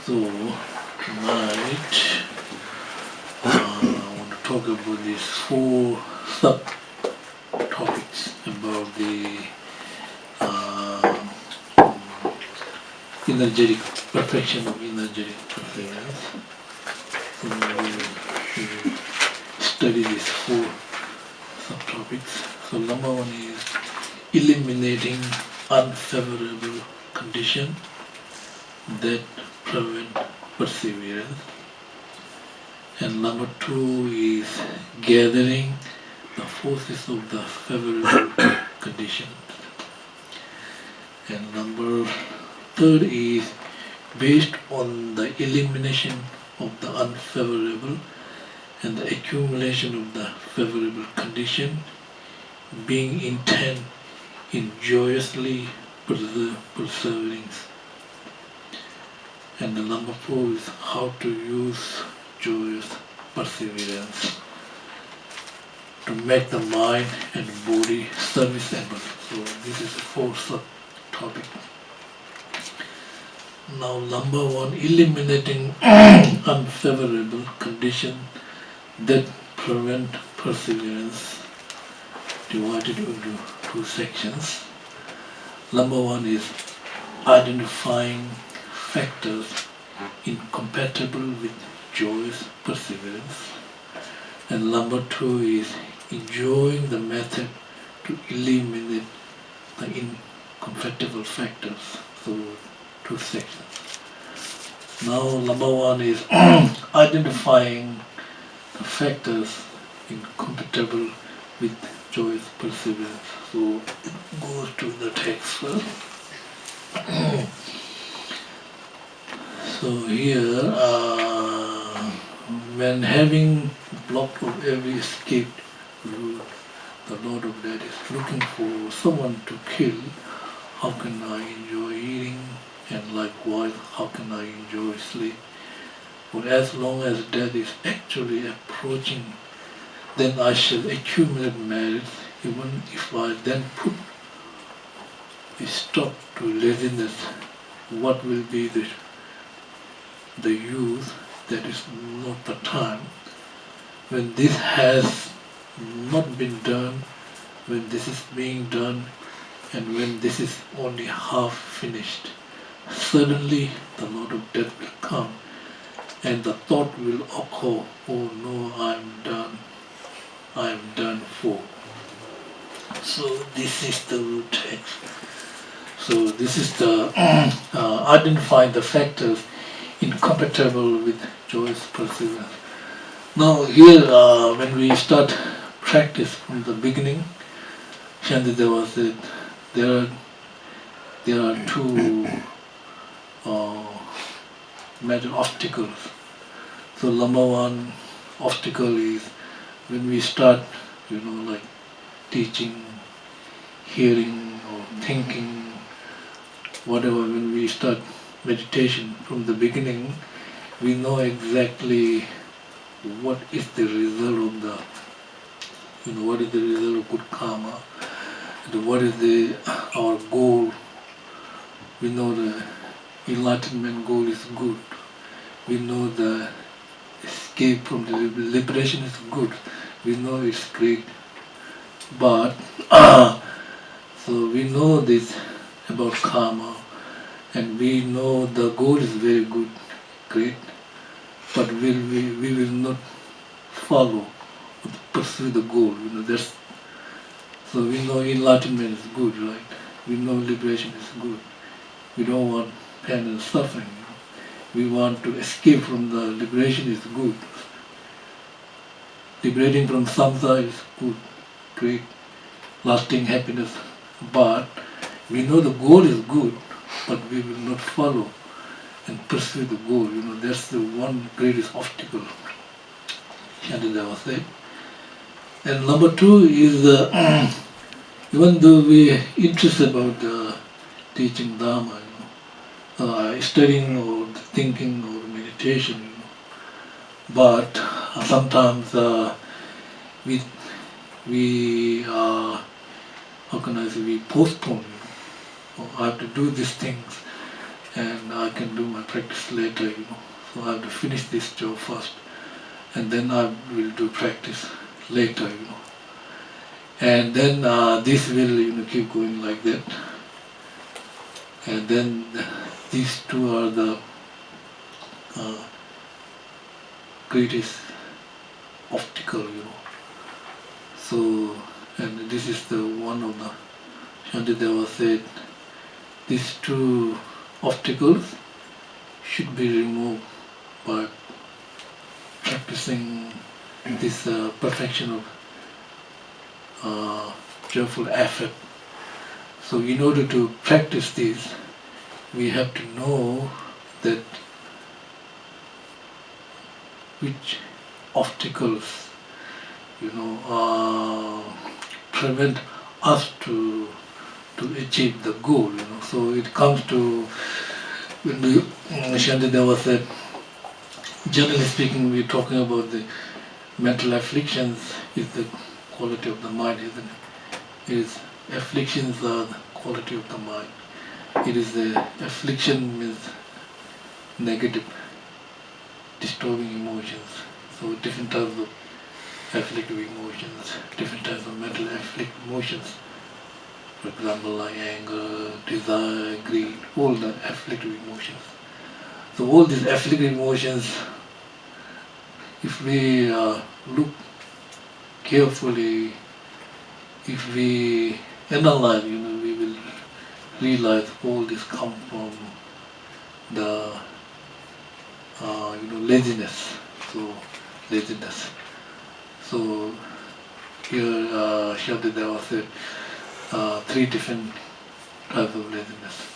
So tonight I want to talk about these four sub-topics about the energetic perfection of energetic perseverance. So we study these four subtopics. So number one is eliminating unfavorable conditions that prevent perseverance. And number two is gathering the forces of the favorable conditions. And number third is based on the elimination of the unfavorable and the accumulation of the favorable condition, being intent in joyously persevering. And the number four is how to use joyous perseverance to make the mind and body serviceable. So this is the fourth subtopic. Now number one, eliminating unfavorable conditions that prevent perseverance, divided into two sections. Number one is identifying factors incompatible with joyous perseverance. And number two is enjoying the method to eliminate the incompatible factors. So two sections. Now number one is identifying the factors incompatible with joyous perseverance. So it goes to the text first. So here, when having blocked of every escape route, the Lord of Death is looking for someone to kill. How can I enjoy eating? And likewise, how can I enjoy sleep? For as long as death is actually approaching, then I shall accumulate merits, even if I then put a stop to laziness. What will be the use? That is not the time. When this has not been done, when this is being done, and when this is only half finished, suddenly the Lord of Death will come, and the thought will occur, oh no, I am done for. So this is the root text. So this is the identifying the factors incompatible with joyous perseverance. Now here, when we start practice from the beginning, Shantideva said there are two major obstacles. So number one obstacle is when we start, like teaching, hearing or thinking, whatever, when we start meditation from the beginning, we know exactly what is the result of what is the result of good karma, and what is our goal. We know the enlightenment goal is good. We know the escape from the liberation is good. We know it's great. But so we know this about karma, and we know the goal is very good, great, but we will not follow, pursue the goal. So we know enlightenment is good, right? We know liberation is good. We don't want pain and suffering. We want to escape from the liberation is good. Liberating from samsara is good, great, lasting happiness. But we know the goal is good, but we will not follow and pursue the goal. That's the one greatest obstacle, Shantideva said. And number two is, even though we are interested about teaching Dharma, studying or thinking or meditation, but sometimes we how can I say, we postpone. I have to do these things, and I can do my practice later, So I have to finish this job first, and then I will do practice later, And then this will, keep going like that. And then these two are the greatest obstacle, So, and this is the one of the Shantideva said, these two obstacles should be removed by practicing this perfection of joyful effort. So in order to practice this, we have to know that which obstacles, prevent us to achieve the goal, So it comes to, when Shantideva said, generally speaking, we're talking about the mental afflictions is the quality of the mind, isn't it? It is afflictions are the quality of the mind. It is the affliction means negative, disturbing emotions. So different types of afflictive emotions, different types of mental afflictive emotions. For example, like anger, desire, greed, all the afflictive emotions. So all these afflictive emotions, if we look carefully, if we analyze, we will realize all this come from the laziness. So laziness. So here Shantideva said three different types of laziness.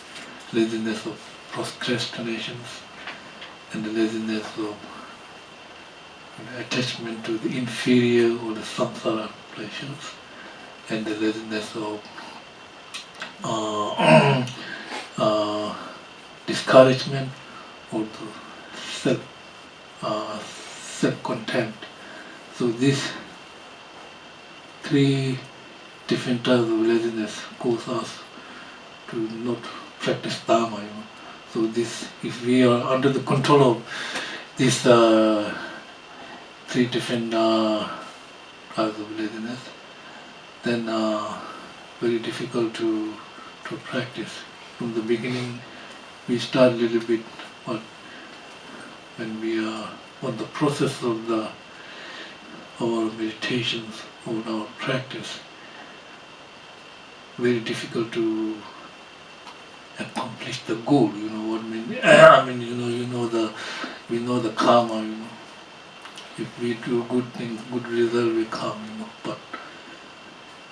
Laziness of procrastinations, and the laziness of attachment to the inferior or the samsara pleasures, and the laziness of discouragement or the self-contempt. So these three different types of laziness cause us to not practice Dharma. So this, if we are under the control of these three different types of laziness, then very difficult to practice. From the beginning, we start a little bit, but when we are on the process of our meditations or our practice, very difficult to accomplish the goal. You know what I mean? I mean, we know the karma. If we do good things, good result will come. But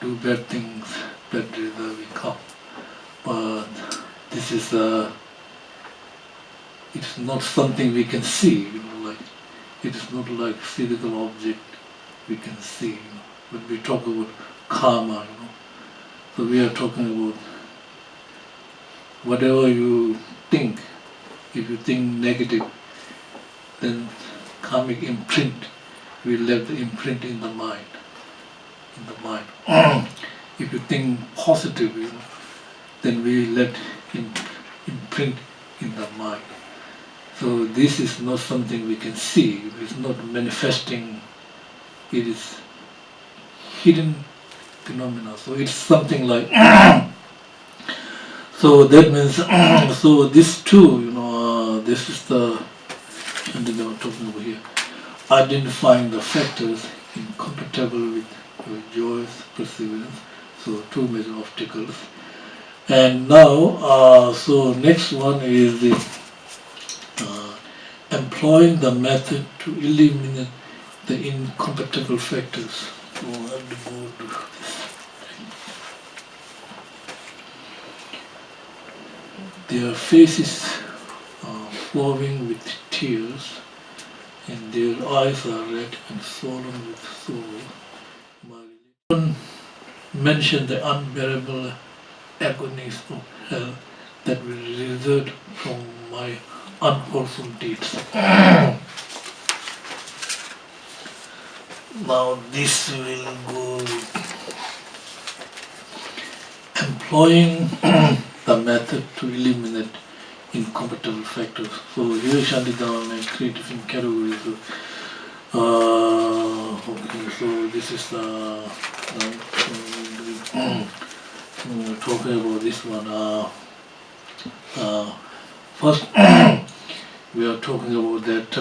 do bad things, bad result will come. But this is it's not something we can see. Like it is not like physical object we can see. When we talk about karma, so we are talking about whatever you think. If you think negative, then karmic imprint will leave the imprint in the mind. If you think positive, then we let imprint in the mind. So this is not something we can see. It's not manifesting. It is hidden phenomena. So it's something like. So that means. So this too, this is the. And then I'm talking about here. Identifying the factors incompatible with your joyous perseverance. So two major obstacles. And now, so next one is the employing the method to eliminate the incompatible factors. So I have to go to this. Their faces are flowing with tears, and their eyes are red and swollen with sorrow. My religion mentioned the unbearable agonies of hell that will result from my unwholesome deeds. Now this will go with employing the method to eliminate incompatible factors. So here Shantidana makes 3 different categories of okay, so this is talking about this one. First, we are talking about that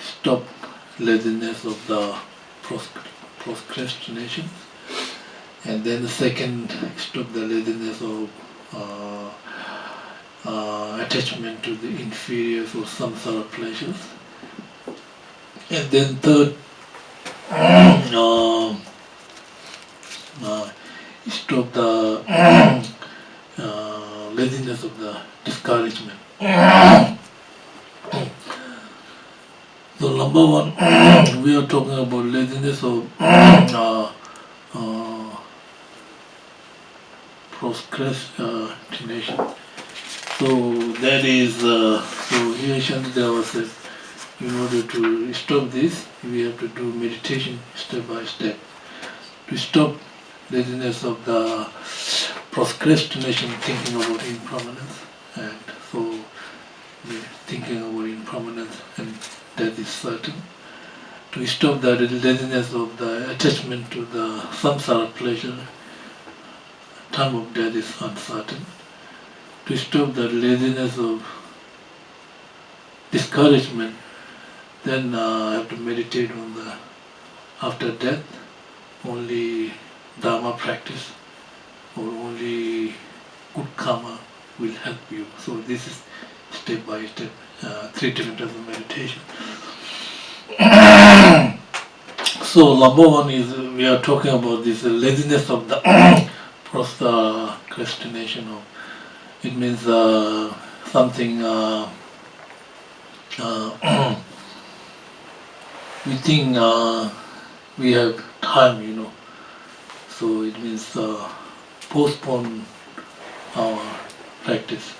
stop laziness of the procrastination, and then the second, stop the laziness of attachment to the inferior or samsara pleasures, and then third, stop the laziness of the discouragement. So number one, we are talking about laziness of procrastination. So that is, so here Shantideva says, in order to stop this, we have to do meditation step by step. To stop laziness of the procrastination, thinking about impermanence, and so we're thinking about impermanence and death is certain. To stop the laziness of the attachment to the samsara pleasure, time of death is uncertain. To stop the laziness of discouragement, then I have to meditate on the after death, only Dharma practice or only good karma will help you. So this is step by step, 3 different types of meditation. So number one is we are talking about this laziness of the procrastination. Of it means something we think we have time, so it means postpone our practice.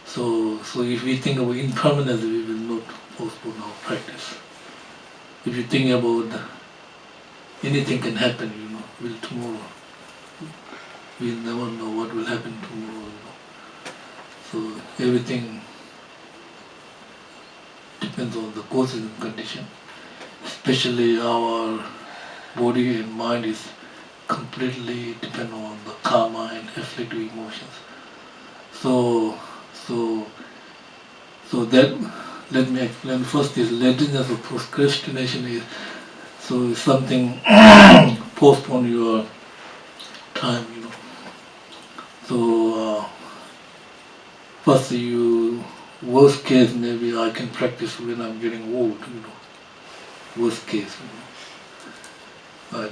So if we think about impermanence, we will not postpone our practice. If you think about anything can happen, will tomorrow, we'll never know what will happen tomorrow. So everything depends on the causes and condition. Especially our body and mind is completely dependent on the karma and afflictive emotions. So that, let me explain first. This laziness of procrastination is something postpone your time. So first, worst case, maybe I can practice when I'm getting old. Worst case.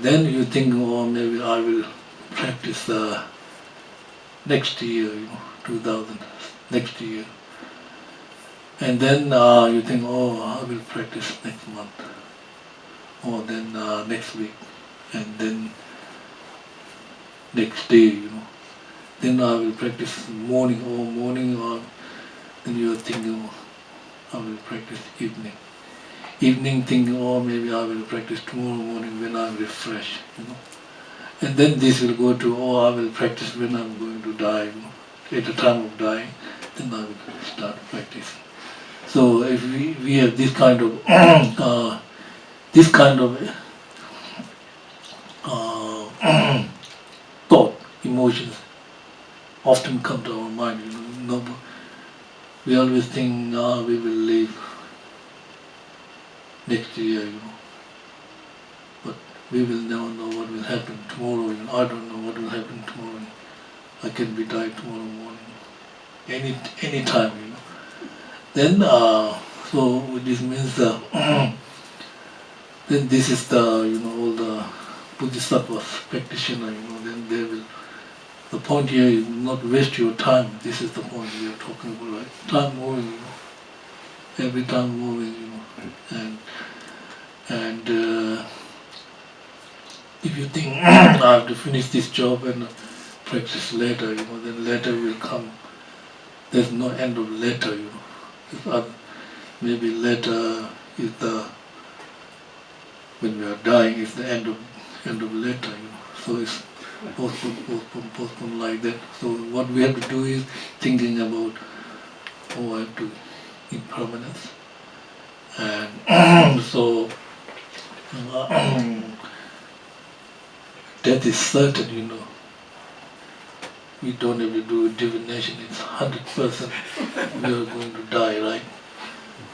Then you think, oh, maybe I will practice next year, 2000, next year. And then you think, oh, I will practice next month, or then next week, and then next day, Then I will practice morning, or then you are thinking, oh, I will practice evening. Evening thinking, oh, maybe I will practice tomorrow morning when I'm refreshed, And then this will go to, oh, I will practice when I'm going to die, At the time of dying, then I will start practicing. So if we have this kind of thought, emotions often come to our mind. We always think, we will live next year, but we will never know what will happen tomorrow. I don't know what will happen tomorrow. I can be died tomorrow morning, any time. Then so this means then this is the all the Bodhisattvas practitioner. Then they will. The point here is not waste your time. This is the point we are talking about, right? Time moving, every time moving, and if you think I have to finish this job and practice later, then later will come. There's no end of later, Maybe later is when we are dying is the end of later, So postpone like that. So what we have to do is thinking about, I have to impermanence. And so death is certain, We don't have to do divination, it's 100% we are going to die, right?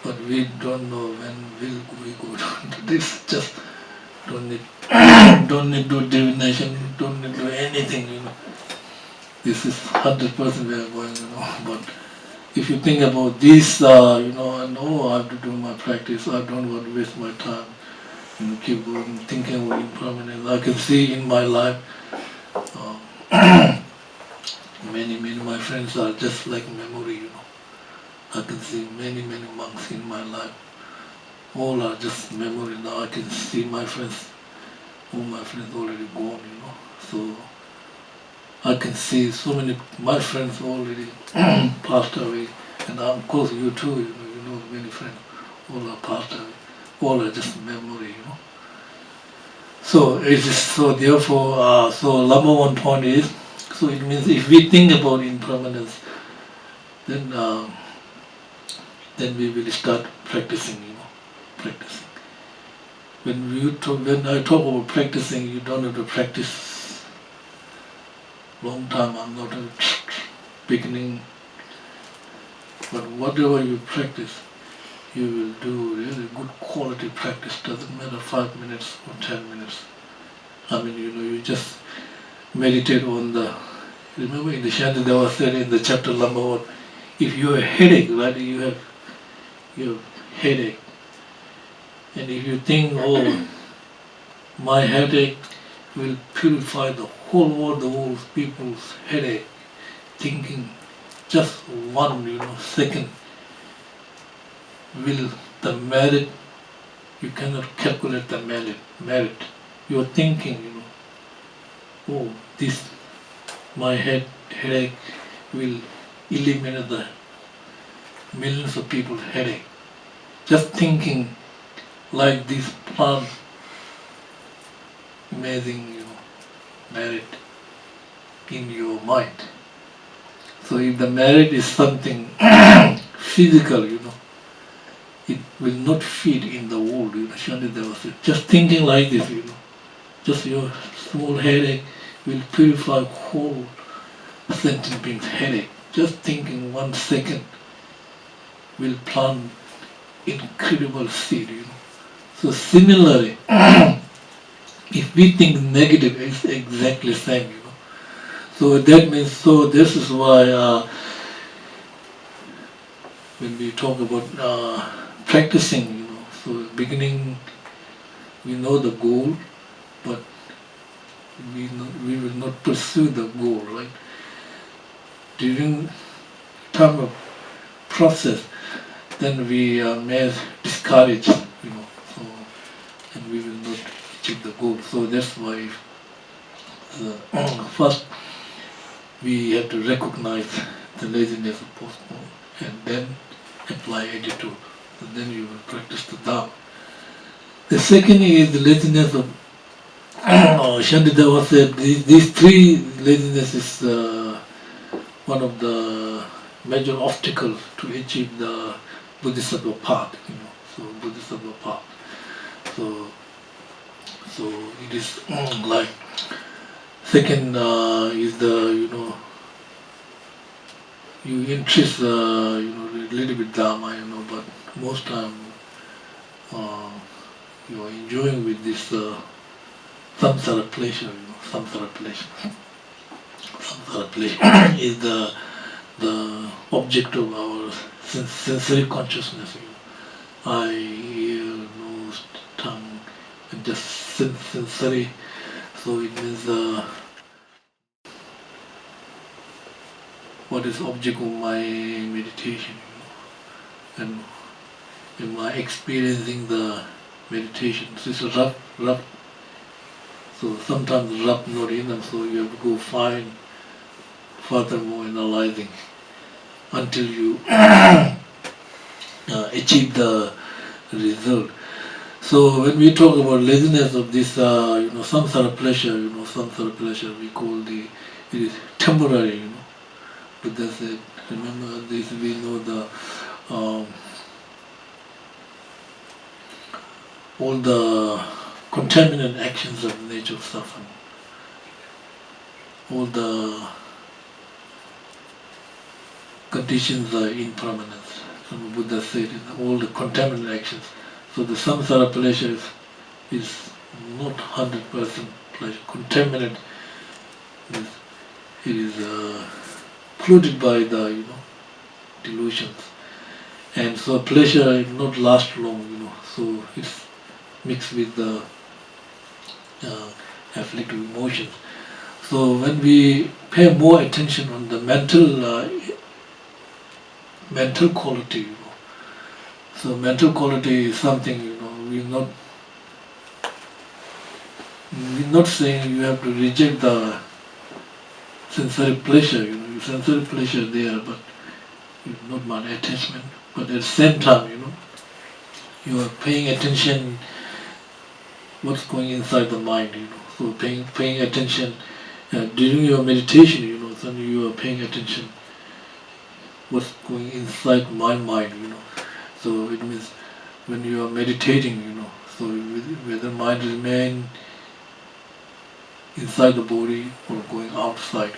But we don't know when will we go down to this. Just don't need don't need to do divination, don't need to do anything, This is 100% we are going, But if you think about this, I know I have to do my practice, I don't want to waste my time, keep going, thinking about impermanence. I can see in my life, many of my friends are just like memory, I can see many monks in my life. All are just memory. Now I can see my friends, all my friends already gone, So I can see so many, my friends already passed away. And of course you too, you know many friends, all are passed away. All are just memory, So it is so therefore, so number one point is, so it means if we think about impermanence, then we will start practicing, practicing. When I talk about practicing, you don't have to practice long time. I'm not a beginning, but whatever you practice, you will do really good quality practice. Doesn't matter 5 minutes or 10 minutes. I mean, you just meditate on the. Remember in the Shantideva said in the chapter number 1, if you have a headache, right? You have headache. And if you think, my headache will purify the whole world, the whole people's headache, thinking just one, second, will the merit, you cannot calculate the merit. You are thinking, my headache will eliminate the millions of people's headache. Just thinking like this plant, amazing, merit in your mind. So if the merit is something physical, it will not fit in the world, Shantideva said. Just thinking like this, just your small headache will purify whole sentient being's headache. Just thinking 1 second will plant incredible seed, So similarly, if we think negative, it's exactly the same, So that means, this is why when we talk about practicing, so beginning, we know the goal, but we will not pursue the goal, right? During time of process, then we may discourage, so, and we will not achieve the goal. So that's why first we have to recognize the laziness of postpone and then apply attitude. So then you will practice the Dharma. The second is the laziness of Shantideva said these three laziness is one of the major obstacles to achieve the Bodhisattva path, so Bodhisattva path. So it is like second is the you interest a little bit Dharma, but most time you are enjoying with this samsara pleasure, samsara pleasure. Samsara pleasure is the object of our sensory consciousness. Eye, ear, nose, tongue, and just sensory. So it means what is object of my meditation, and am I experiencing the meditation? So it's a rough. So sometimes rough not enough, so you have to go find furthermore analyzing until you achieve the result. So when we talk about laziness of this, samsara pleasure, samsara pleasure, we call it is temporary, Buddha said, remember this, we know um, all the contaminant actions of nature of suffering, all the conditions are impermanence. So Buddha said, all the contaminant actions. So the samsara pleasure is not 100% pleasure. Contaminant is, it is polluted by the delusions, and so pleasure will not last long. So it's mixed with the afflictive emotions. So when we pay more attention on the mental quality, so mental quality is something we're not saying you have to reject the sensory pleasure. Sensory pleasure there, but not much attachment. But at the same time, you are paying attention what's going inside the mind. So paying attention during your meditation. So you are paying attention what's going inside my mind. So it means when you are meditating, so whether mind remain inside the body or going outside,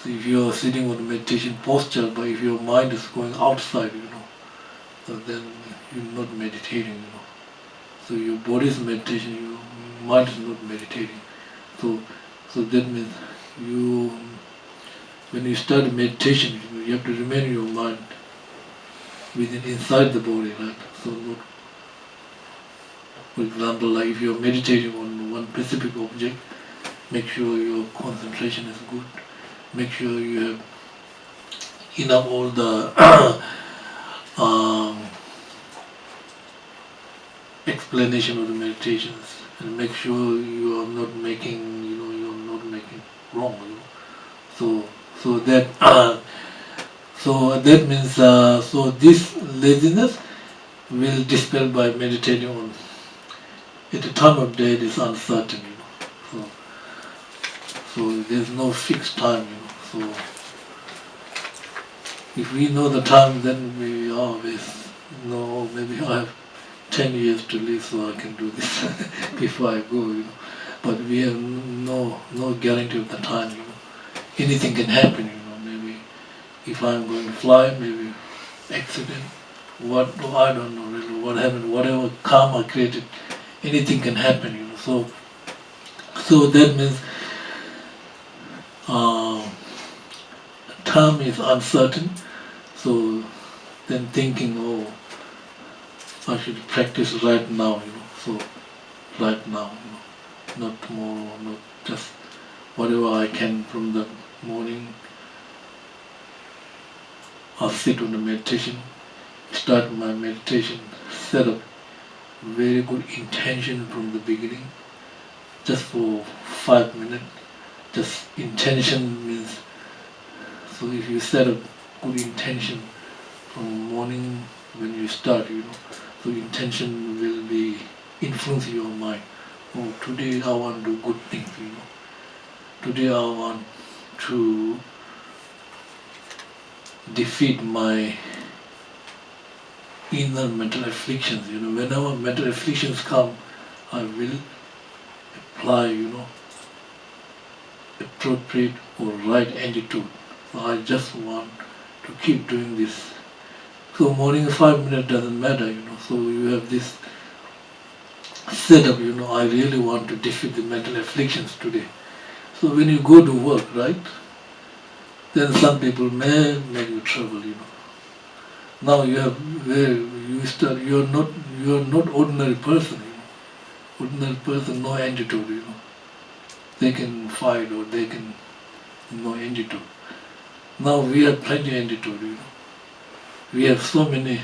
So if you are sitting on a meditation posture, but if your mind is going outside, so then you're not meditating, So your body is meditation, your mind is not meditating. So that means when you start meditation, you have to remain your mind inside the body, right? So not, for example, like if you're meditating on one specific object, make sure your concentration is good. Make sure you have enough all the explanation of the meditations, and make sure you are not making wrong. So that that means so this laziness will dispel by meditating on. At the time of day, it is uncertain. So there's no fixed time. So if we know the time, then we always know. Maybe I have 10 years to live, so I can do this before I go. But we have no guarantee of the time. Anything can happen. Maybe if I'm going to fly, maybe accident. I don't know really what happened. Whatever karma created, anything can happen. So that means time is uncertain. So then thinking, I should practice right now. So right now, not tomorrow, not just whatever I can from the morning. I'll sit on the meditation, start my meditation, set up very good intention from the beginning, just for 5 minutes. Just intention means, so if you set up good intention from morning when you start, so intention will be influencing your mind. Today I want to do good things, Today I want to defeat my inner mental afflictions. Whenever mental afflictions come, I will apply, appropriate or right attitude. So I just want to keep doing this. So morning 5 minutes doesn't matter, So you have this setup, I really want to defeat the mental afflictions today. So when you go to work, right, then some people may make you trouble, Now you have you're not ordinary person, Ordinary person, no attitude, They can fight or they can no attitude. Now we have plenty of attitude, We have so many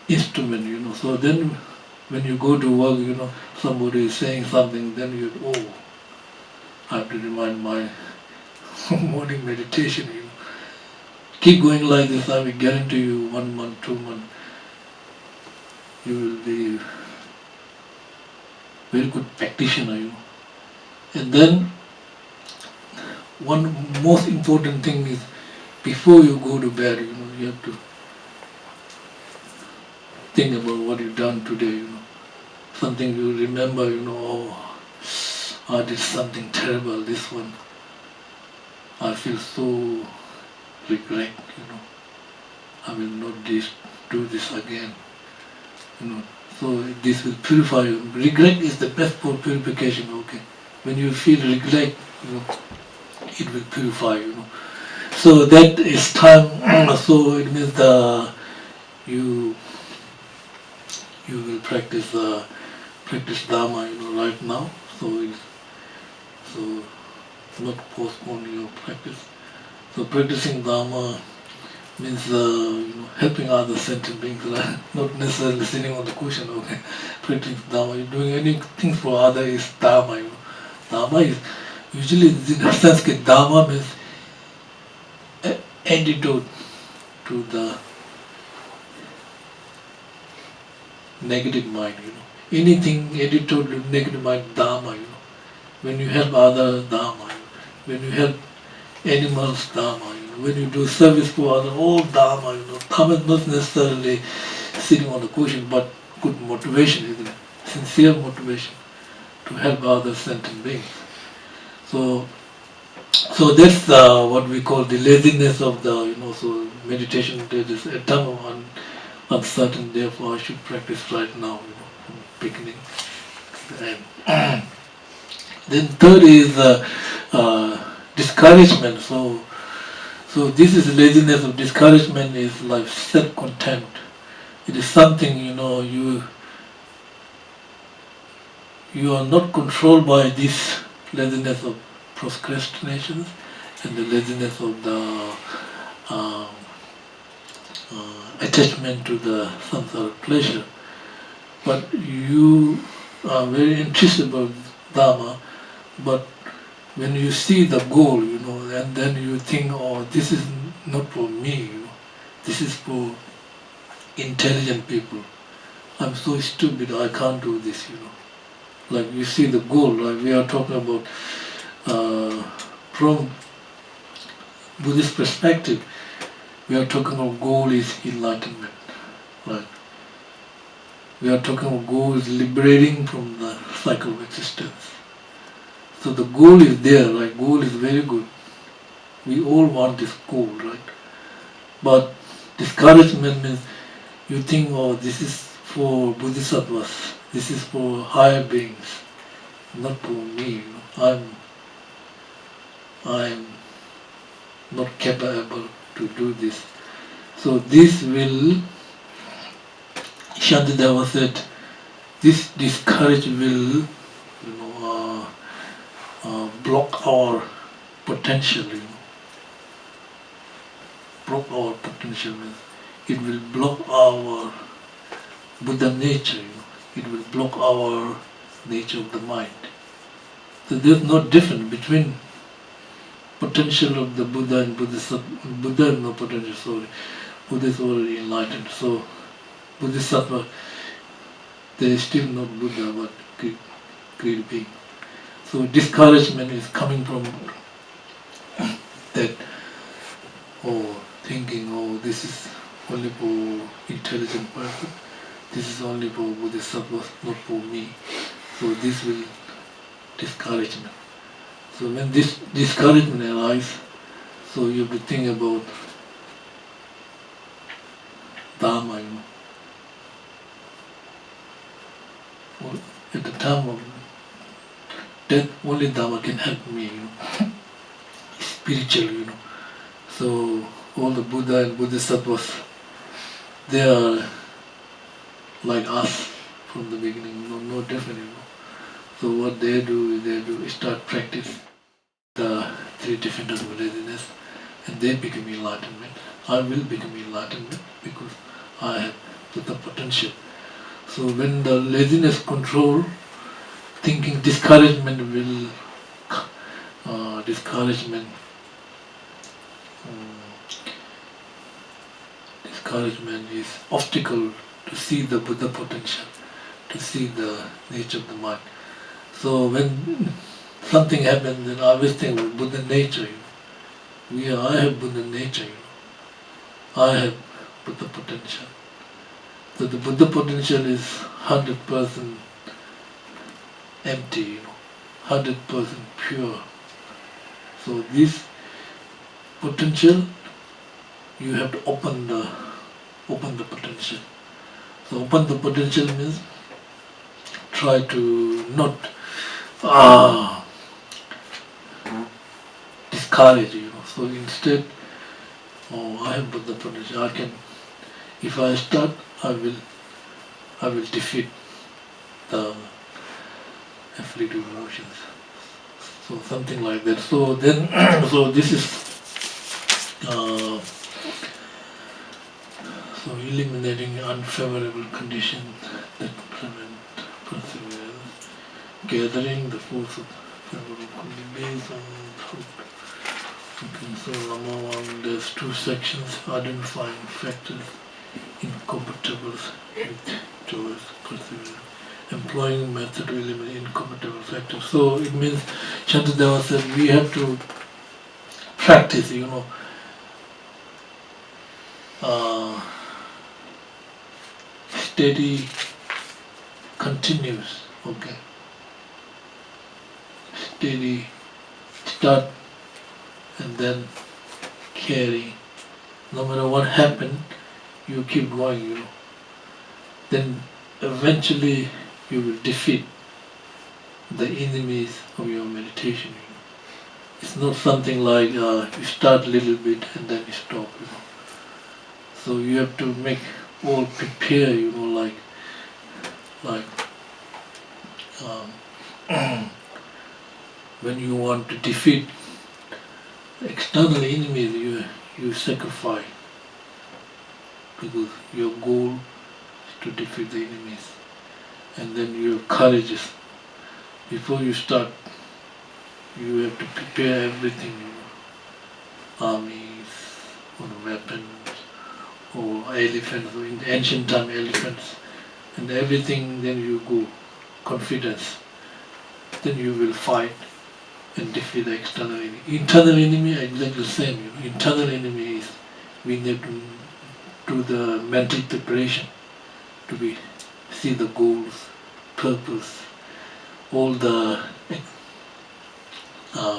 instruments, So then when you go to work, somebody is saying something, then I have to remind my morning meditation, Keep going like this, I will guarantee you 1 month, 2 months, you will be very good practitioner, And then one most important thing is before you go to bed, you have to think about what you've done today, Something you remember, oh, I did something terrible, this one. I feel so regret, I will not do this again, So this will purify you. Regret is the best for purification, okay? When you feel regret, it will purify, So that is time, so it means you will practice Dharma, right now. So not postpone your practice. So practicing Dharma means helping other sentient beings, right? Not necessarily sitting on the cushion, okay? Practicing Dharma, you're doing anything for others is Dharma, Dharma is usually in Sanskrit, Dharma means antidote to the negative mind, Anything antidote to negative mind, Dharma, When you help others, Dharma, When you help animals, Dharma, When you do service for others, all Dharma, Dharma is not necessarily sitting on the cushion, but good motivation, isn't it? Sincere motivation to help other sentient beings. So that's what we call the laziness of the, so meditation, there is a time of uncertain, therefore I should practice right now, from beginning to the end. Then third is discouragement. So this is laziness of discouragement is like self-contempt. It is something, you are not controlled by this laziness of procrastination and the laziness of the attachment to the samsara pleasure. But you are very interested about Dharma, but when you see the goal, and then you think, oh, this is not for me, this is for intelligent people. I'm so stupid, I can't do this, Like you see the goal, like we are talking about from Buddhist perspective, we are talking about goal is enlightenment, right? We are talking about goal is liberating from the cycle of existence. So the goal is there, right? Goal is very good. We all want this goal, right? But discouragement means you think, oh, this is for Bodhisattvas, this is for higher beings, not for me. I'm not capable to do this. So this will, Shantideva said, this discourage will, block our potential. Block our potential means it will block our Buddha nature. It will block our nature of the mind. So there's no difference between potential of the Buddha and Bodhisattva. Buddha has no potential, sorry. Buddha is already enlightened. So Bodhisattva, they are still not Buddha, but great being. So discouragement is coming from that, thinking, this is only for intelligent person, this is only for Bodhisattva, not for me. So this will discouragement. So when this discouragement arises, so you have to think about Dharma, Well, at the time of death, only Dharma can help me, spiritually, So all the Buddha and Bodhisattvas, they are like us from the beginning, no different, So what they do is start practice the three different types of laziness, and they become enlightenment. I will become enlightenment because I have the potential. So when the laziness control, thinking discouragement will discouragement is obstacle to see the Buddha potential, to see the nature of the mind. So when something happens, then I always think of Buddha nature. I have Buddha nature. I have Buddha potential. So the Buddha potential is 100% empty, 100% pure. So this potential, you have to open the potential. So open the potential means try to not discourage, So instead, I have Buddha potential. I can, if I start, I will defeat the afflictive emotions. So something like that. So then, so this is so eliminating unfavorable conditions that prevent perseverance, gathering the force of favorable conditions based on thought. Okay, so Ngawang, there's two sections: identifying factors incompatible with choice, perseverance. Employing method to eliminate incompatible factors. So it means Shantideva said we have to practice, steady, continuous, okay. Steady, start and then carry. No matter what happened, you keep going, Then eventually you will defeat the enemies of your meditation. It's not something like you start a little bit and then you stop. So you have to make all prepare. Like when you want to defeat external enemies, you sacrifice because your goal is to defeat the enemies. And then you have courage. Before you start, you have to prepare everything, armies, or weapons, or elephants, or in ancient time elephants, and everything. Then you go, confidence. Then you will fight and defeat the external enemy. Internal enemy are exactly the same. Internal enemy is we need to do the mental preparation to see the goals, purpose, all the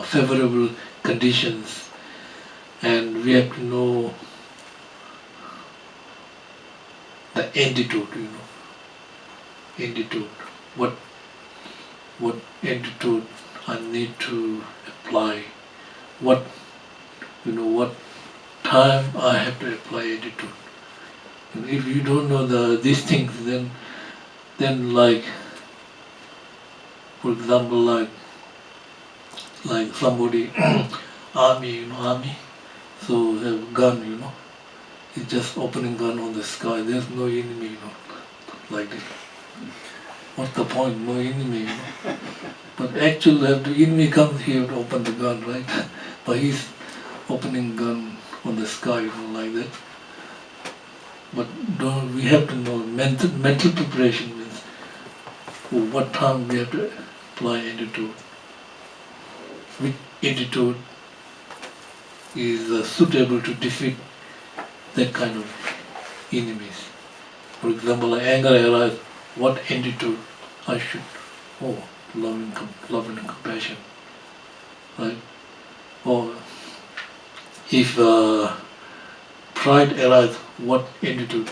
favorable conditions, and we have to know the antidote. Antidote. What antidote I need to apply? What time I have to apply antidote? And if you don't know these things, then like, for example, like somebody army, so they have gun, it's just opening gun on the sky. There's no enemy, like this. What's the point? No enemy, But actually, if the enemy comes here to open the gun, right? But he's opening gun on the sky, like that. But we have to know mental preparation means what time we have to apply antidote. Which antidote is suitable to defeat that kind of enemies. For example, like anger arises, what antidote I should? Love and compassion, right? Or if pride arises, what antidote?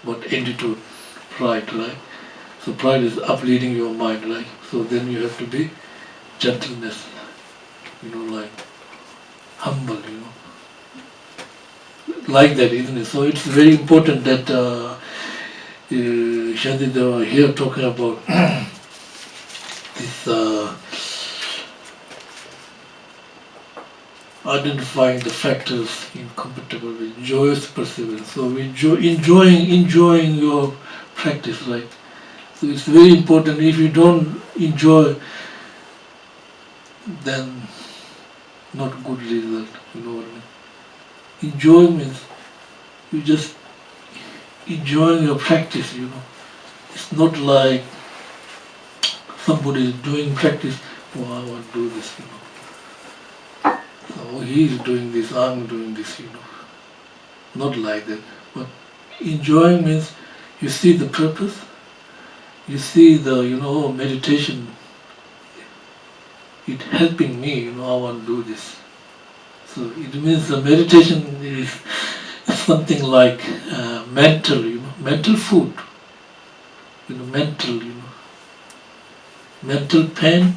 What antidote? Pride, right? So pride is upleading your mind, right? So then you have to be gentleness, like humble, like that, isn't it? So it's very important that Shantideva here talking about this identifying the factors incompatible with joyous perseverance. So enjoying your practice, right? So it's very important. If you don't enjoy, then not good result. You know what I mean? Enjoy means you just enjoying your practice, It's not like somebody is doing practice, oh, I want to do this, So he is doing this, I'm doing this, Not like that. But enjoying means you see the purpose, you see the, meditation, it helping me, I want to do this. So it means the meditation is something like mental, mental food, mental pain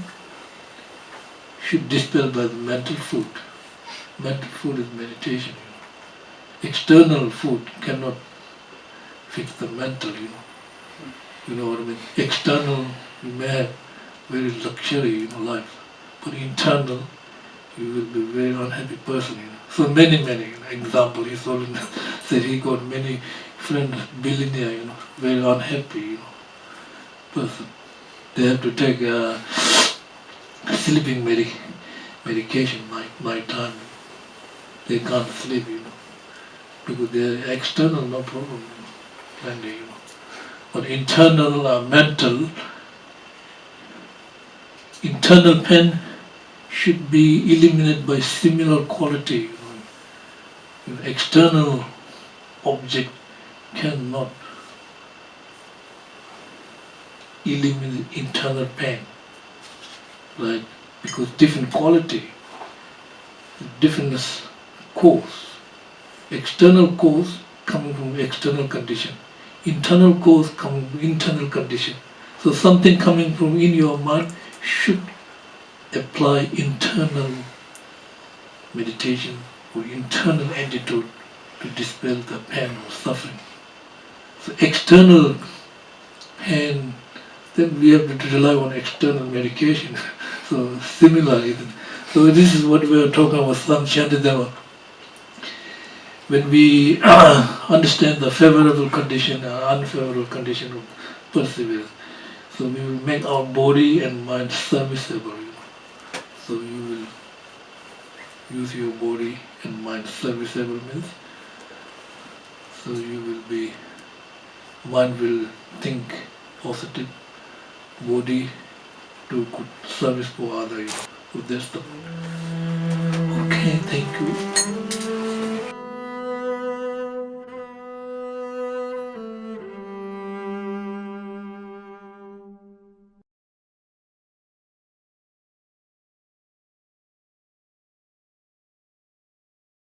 should dispel by the mental food. Mental food is meditation. External food cannot fix the mental. You know what I mean? External, you may have very luxury life, but internal, you will be a very unhappy person. So many example. He said he got many friends, billionaire, very unhappy, person. They have to take sleeping medication night time. They can't sleep, because they're external, no problem, plenty, But internal, internal pain should be eliminated by similar quality. External object cannot eliminate internal pain, right? Because different quality, different cause. External cause coming from external condition. Internal cause coming from internal condition. So something coming from in your mind should apply internal meditation or internal antidote to dispel the pain or suffering. So external pain, then we have to rely on external medication. So similarly, so this is what we are talking about, Samshantideva. When we understand the favorable condition and unfavorable condition of perseverance, so we will make our body and mind serviceable. So you will use your body and mind serviceable means, so you will be, mind will think positive, body do good service for others. So that's the, okay, thank you.